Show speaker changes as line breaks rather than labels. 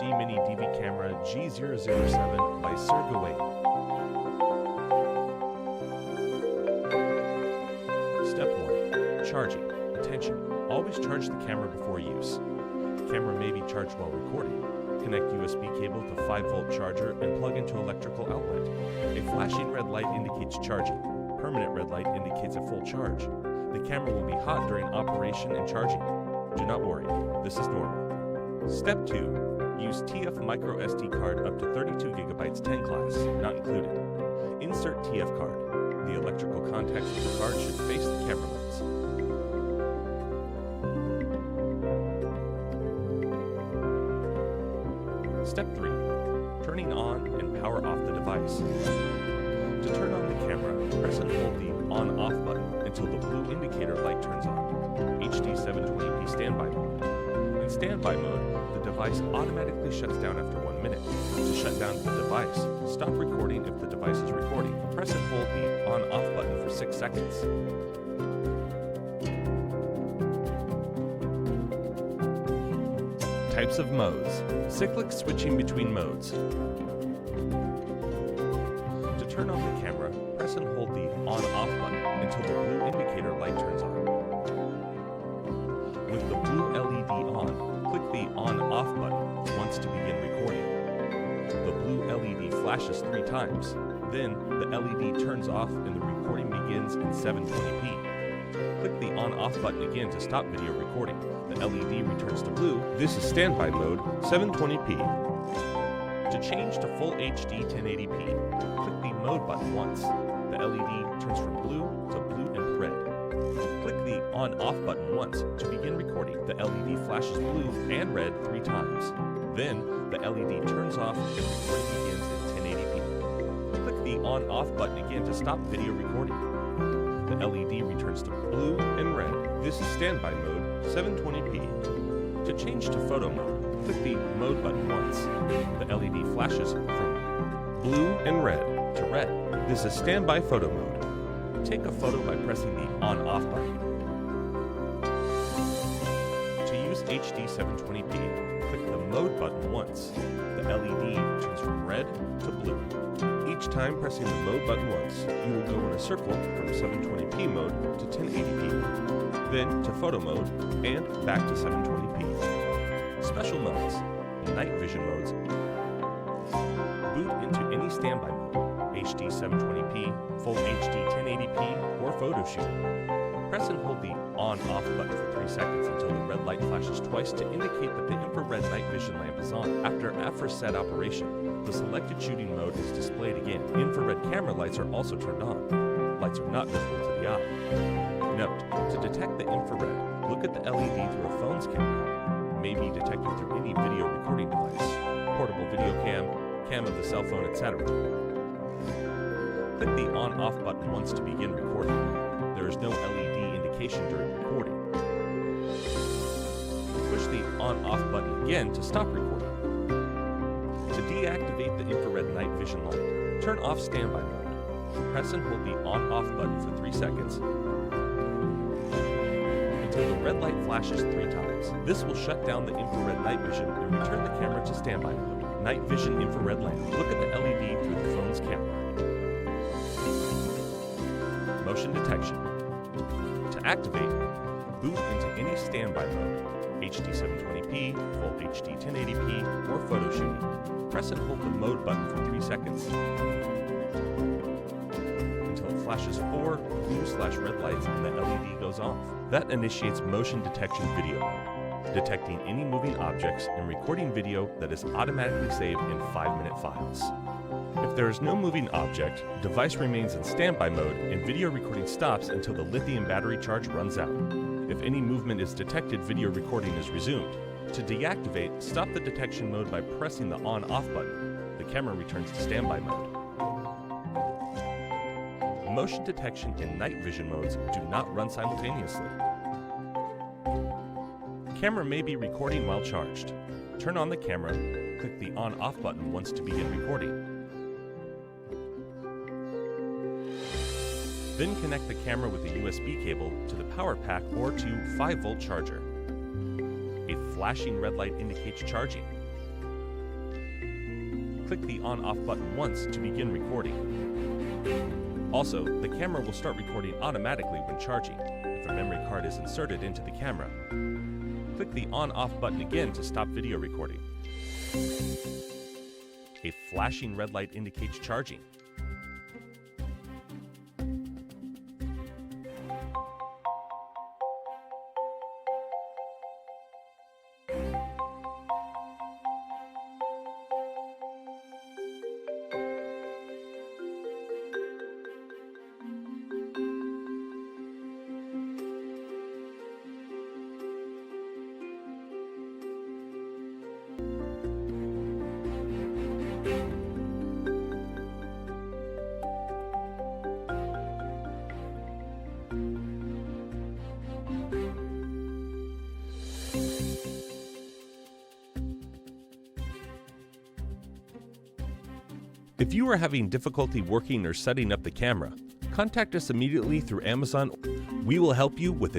HD Mini DV Camera G007 by Covert. Step 1. Charging. Attention. Always charge the camera before use. Camera may be charged while recording. Connect USB cable to 5-volt charger and plug into electrical outlet. A flashing red light indicates charging. Permanent red light indicates a full charge. The camera will be hot during operation and charging. Do not worry, this is normal. Step 2. Use TF micro SD card up to 32 GB 10 class, not included. Insert TF card. The electrical contacts of the card should face the camera lens. Step 3. Turning on and power off the device. To turn on the camera, press and hold the on-off button until the blue indicator light turns on. HD 720p standby mode. In standby mode, the device automatically shuts down after 1 minute. To shut down the device, stop recording if the device is recording. Press and hold the on-off button for 6 seconds. Types of modes. Cyclic switching between modes. To turn on the camera, press and hold the on-off button until the blue indicator light turns on. With the blue LED on, click the on-off button once to begin recording. The blue LED flashes 3 times. Then, the LED turns off and the recording begins in 720p. Click the on-off button again to stop video recording. The LED returns to blue. This is standby mode, 720p. To change to full HD 1080p, click the mode button once. The LED turns from blue to blue and red. Click the on-off button once to begin recording. The LED flashes blue and red 3 times. Then, the LED turns off and recording begins in 1080p. Click the on-off button again to stop video recording. The LED returns to blue and red. This is standby mode, 720p. To change to photo mode, click the mode button once. The LED flashes from blue and red to red. This is standby photo mode. Take a photo by pressing the on-off button. To use HD 720p, click the mode button once. The LED turns from red to blue. Each time pressing the mode button once, you will go in a circle from 720p mode to 1080p, then to photo mode, and back to 720p. Special modes. Night vision modes. Boot into any standby mode, HD 720p, full HD 1080p, or photo shoot. Press and hold the on-off button for 3 seconds until the red light flashes twice to indicate that the infrared night vision lamp is on. After aforesaid operation, the selected shooting mode is displayed again. Infrared camera lights are also turned on. Lights are not visible to the eye. Note, to detect the infrared, look at the LED through a phone's camera. It may be detected through any video recording device, portable video cam of the cell phone, etc. Click the on-off button once to begin recording. There is no LED indication during recording. Push the on-off button again to stop recording. To deactivate the infrared night vision light, turn off standby mode. Press and hold the on-off button for 3 seconds until the red light flashes 3 times. This will shut down the infrared night vision and return the camera to standby mode. Night vision infrared lamp. Look at the LED through the phone's camera. Motion detection. To activate, boot into any standby mode, HD 720p, full HD 1080p, or photo shooting. Press and hold the mode button for 3 seconds until it flashes 4 blue/red lights and the LED goes off. That initiates motion detection video mode, detecting any moving objects and recording video that is automatically saved in 5-minute files. If there is no moving object, device remains in standby mode and video recording stops until the lithium battery charge runs out. If any movement is detected, video recording is resumed. To deactivate, stop the detection mode by pressing the on-off button. The camera returns to standby mode. Motion detection and night vision modes do not run simultaneously. Camera may be recording while charged. Turn on the camera, click the on-off button once to begin recording. Then connect the camera with a USB cable to the power pack or to 5-volt charger. A flashing red light indicates charging. Click the on-off button once to begin recording. Also, the camera will start recording automatically when charging if a memory card is inserted into the camera. Click the on-off button again to stop video recording. A flashing red light indicates charging. If you are having difficulty working or setting up the camera, contact us immediately through Amazon. We will help you with